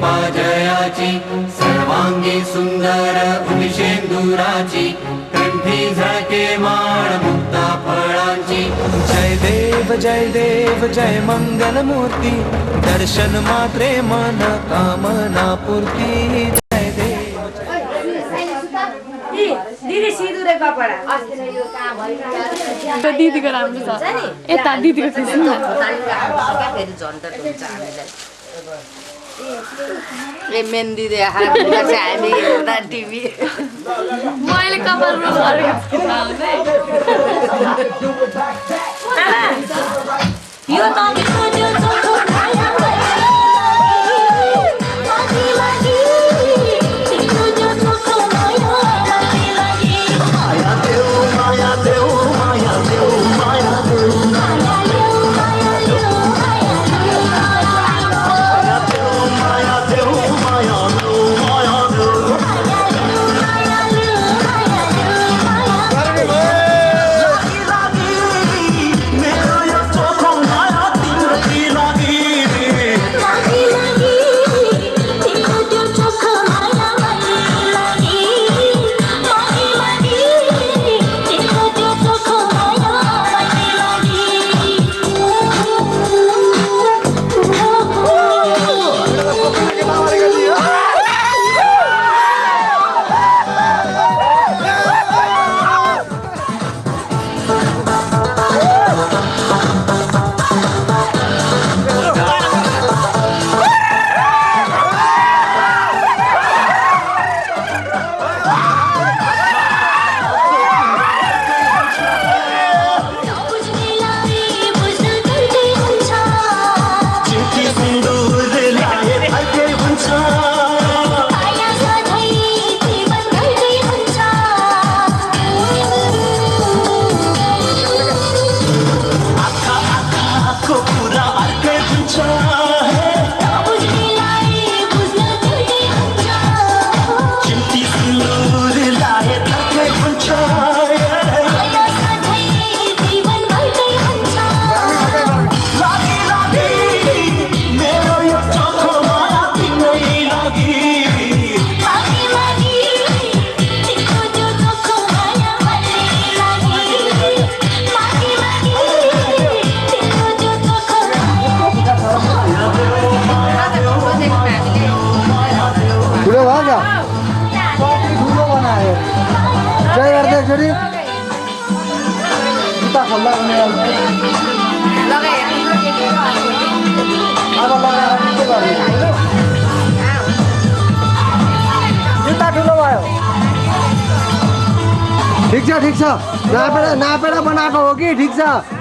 कृपा जयाची सर्वांगी सुंदर उदिशेंदुराची कंठी झळके माळ मुक्ता फळांची जय देव जय मंगल मूर्ती दर्शन मात्रे मन कामना पूर्ती जय देव दिदी सिधुरे कपडा त दिदीको राम्रो छ यता दिदीको खिच्नु न ए मेहन्दी देखाएर हामी हेर्दा टिभी मैले कपाल रोल गरेको यो त ठीक छ नापेर बनाएको हो कि ठीक छ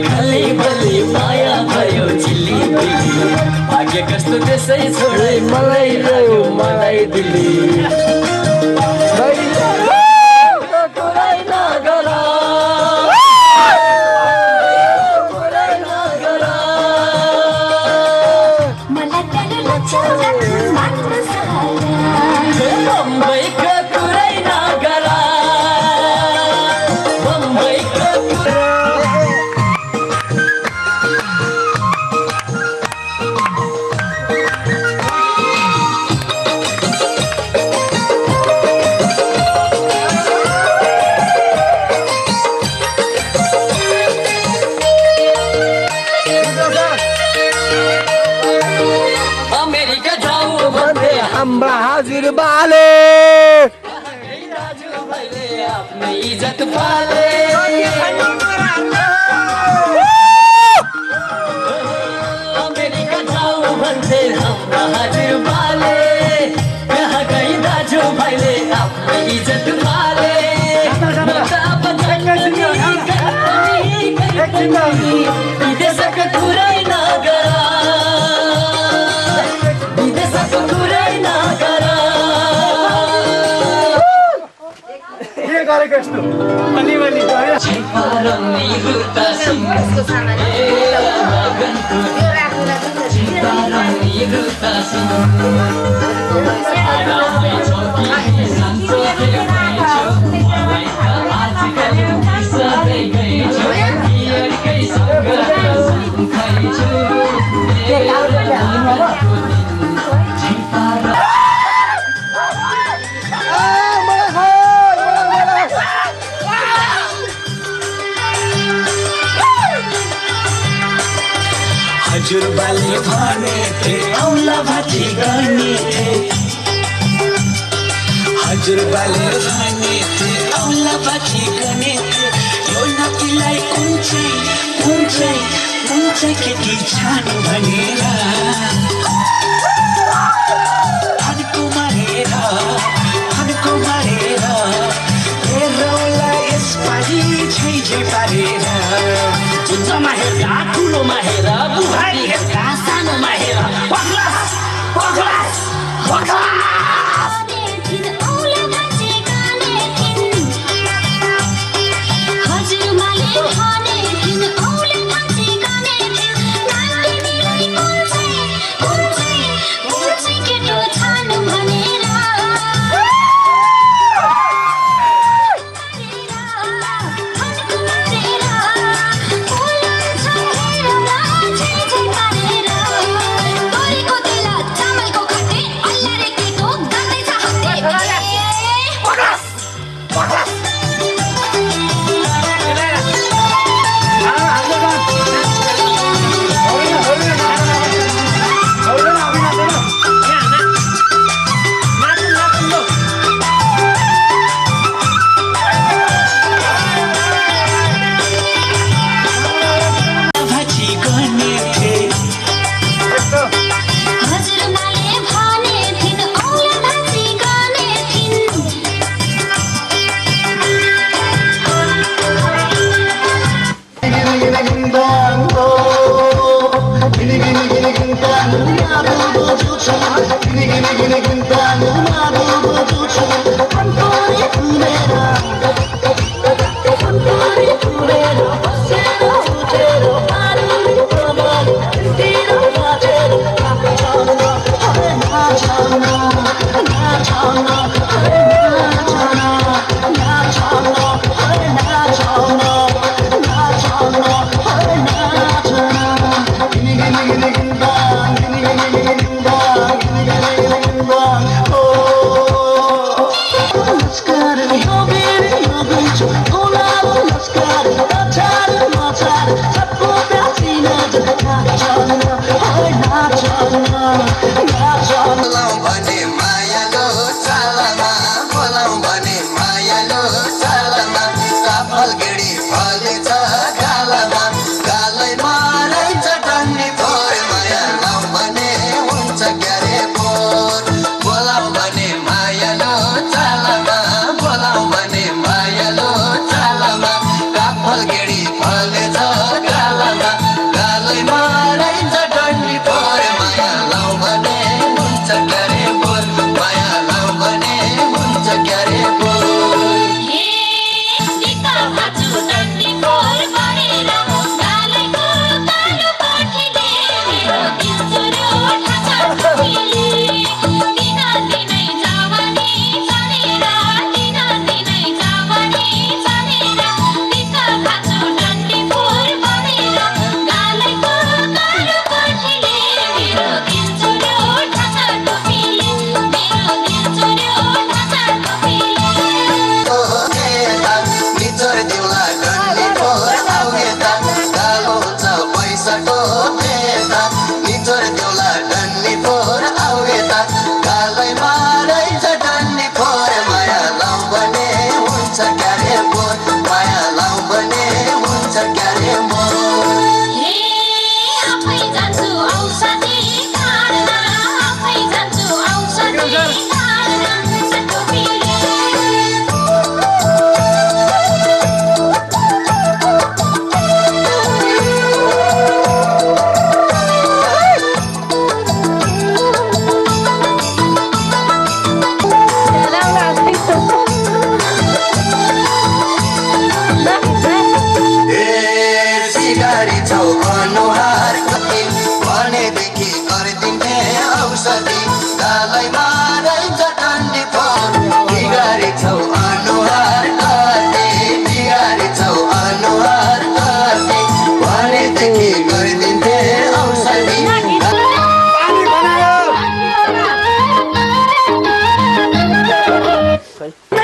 खाली बलि माया भयो चिल्ली बिल्ली भाग्य कस्तो त्यसै छोडे मलाई रह्यो मलाई दिल्ली तिमी विदेशको कुरै नगर विदेशको कुरै नगर के गरेको यस्तो अनि पनि चिपारनी रुतासिङ चिपारनी रुतासिङ रामै चौकी सान्चो देख्दैछु मलाई त आजकल सधैँ गइछु हिँडकै सँग खाइछु हजुरबाले भनेथे औला भाती गर्ने हजुरबाले भनेथे औला भाती गर्ने यो नतीलाई कुन चाहिँ केटी छानु भनेर फन्को मारेर हेरौला यसपालि छै पारेर उच्चमा हेर्दा ठुलोमा हेर बुहारी हेर्दा सानोमा हेर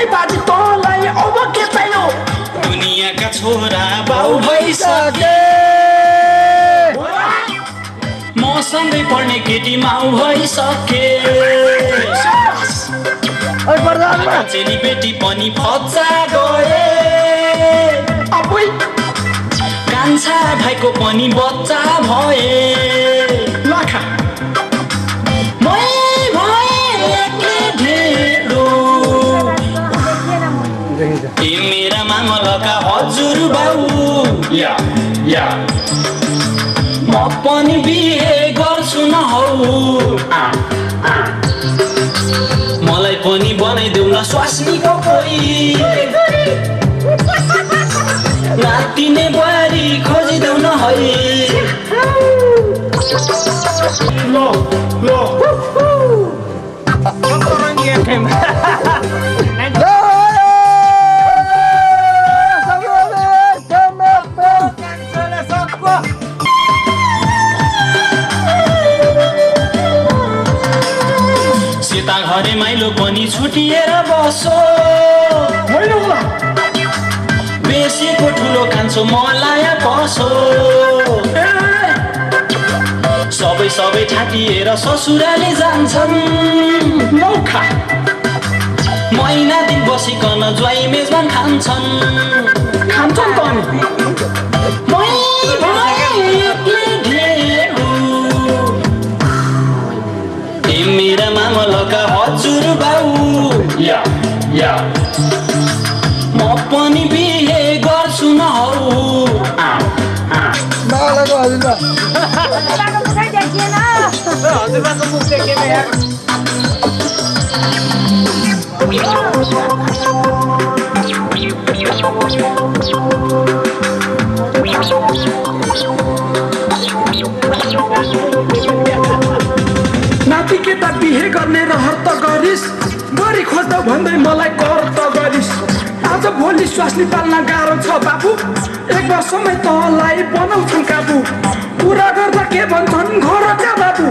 ए बाजी तँलाई अब के चाहियो दुनियाँका छोरा बाउ भइसके मसँगै पढ्ने केटी माउ भइसके चेली बेटी पनि फच्चा गए कान्छा भाइको पनि बच्चा भए मेरा मामलका हजुर बाउ म पनि बिहे गर्छु न हौ मलाई पनि बनाइदेऊ न स्वास्नीको कोही नातिने बुहारी खोजिदेऊ न है सीता घरे माइलो पनि छुटिएर बसो बेसीको ठुलो कान्छो मलाया कसो सबै ठाटिएर ससुराली जान्छन् महिना दिन बसिकन ज्वाई मेजबान खान्छन् मेरा मामलका हजुर बाउ म पनि बिहे गर्छु न हौ नाति केटा बिहे गर्ने रहर त गरिस् गरी खोज्दा भन्दै मलाई कर त गरिस् आज भोलि स्वास्नी पाल्न गाह्रो छ बाबु एक वर्षमै तँलाई बनाउँछन् काबु पुरा गर्दा के भन्छन् घरका बाबु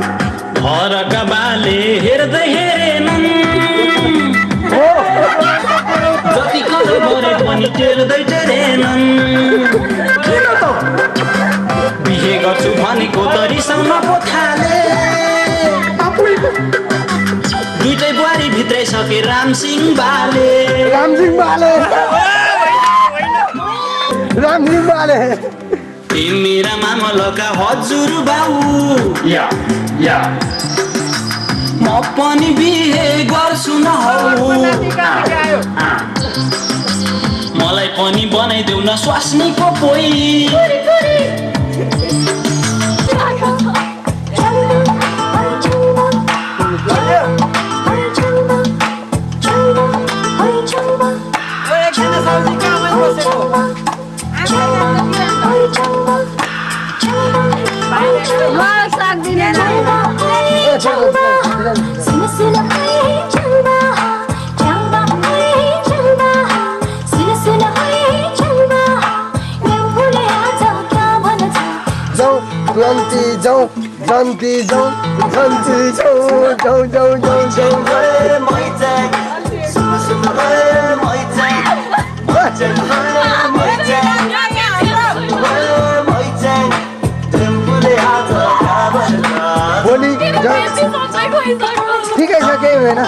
घरका बाले हेर्दै हेरेनन् जति कदर गरे पनि टेर्दै टेरेनन् किन त बिहे गर्छु भनेको त रिसाउन पो थाले दुईटै बुहारी भित्रै सके रामसिंह बाले ए मेरा मामलका हजुर बाउ म पनि बिहे गर्छु न हौ मलाई पनि बनाइदेऊ न स्वास्नीको कोही ठिकै छ केही होइन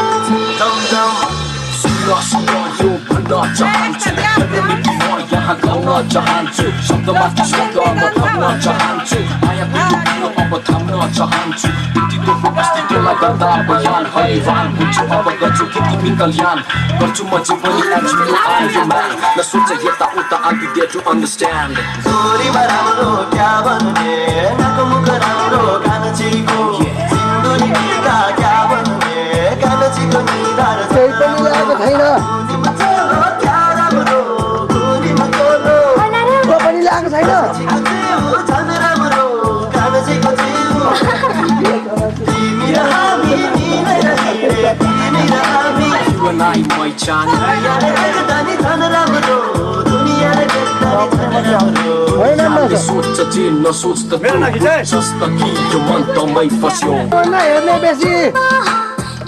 यहाँ गाउन चाहन्छु शब्दमाथि शब्द म थप्न चाहन्छु माया प्रेम अब थाम्न चाहन्छु व्यक्तित्वको अस्तित्वलाई गर्दा बयान हैरान हुन्छु अब गर्छु खेती विकल्याण गर्छु म जे पनि न सोच यता उता I be there to understand छोरीमा राम्रो क्या भन्ने नाको मुख राम्रो कान्छीको सिन्दुरी टिका क्या भन्ने कान्छीको निधार केही पनि लागेको छैन क्या राम्रो गोरीमा कोलो को पनि लागेको छैन झन् राम्रो कान्छीको जिउ तिमी र हामी मिलेर हिँडे तिमी र हामी You and I my chan दानी झन् राम्रो दुनियाँले देख्दा राम्रो हामीले सोच्छ जे नसोच त जस्तो कि यो मन तमै फस्यो हेर्ने बेसी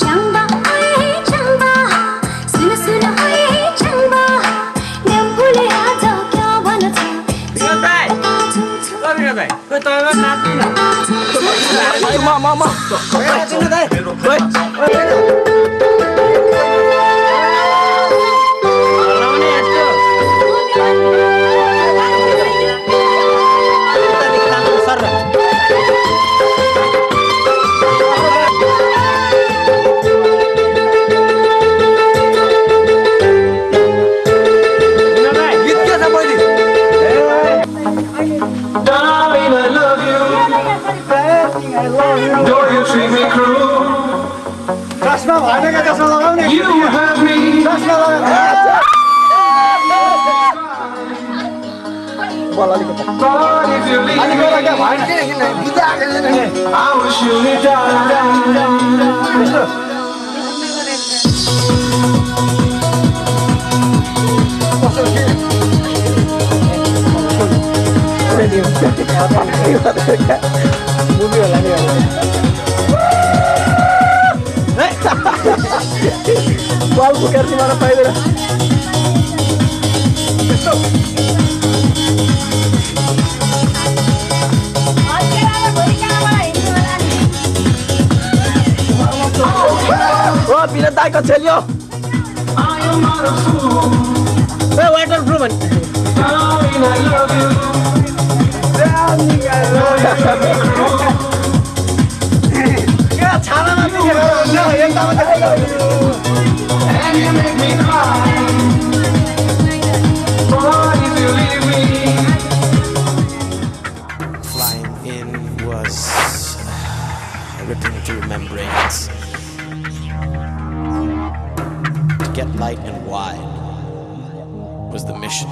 चंदा सुन सुन Darling, I love you. Don't you treat me cruel. चस्मा भएन क्या चस्मा लगाउने You hurt me. चस्मा लगाउने But if you leave me, I will surely die. बल फुकेर तिमीलाई पाइदैन ओ बिना दाइको चेल्यो ए waterproof Darling, I love you. छानामा And you make me cry. But if you leave me, Flying in was ripping through membranes. To get light and wide was the mission.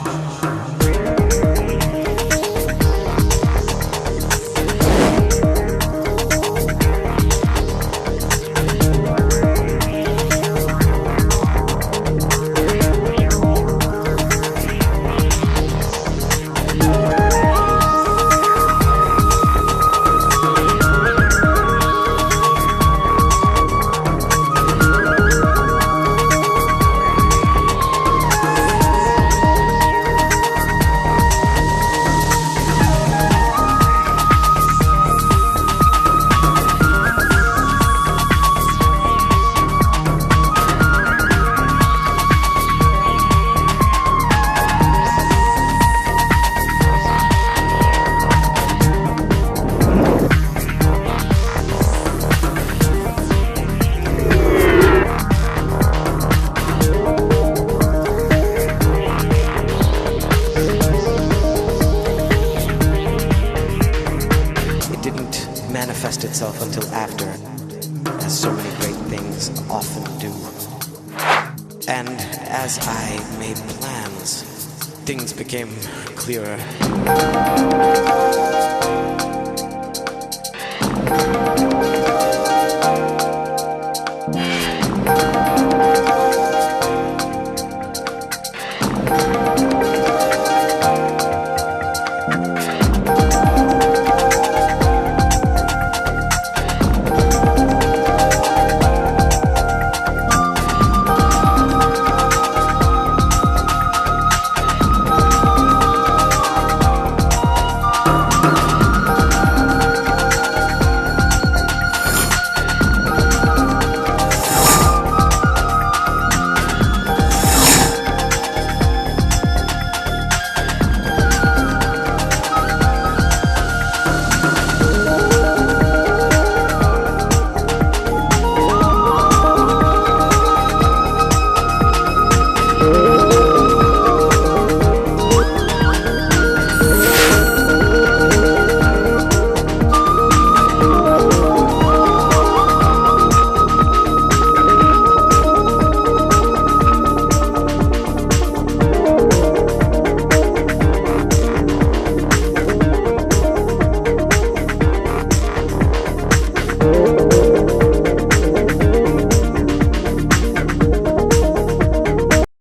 Manifest itself until after, as so many great things often do. And as I made plans, things became clearer.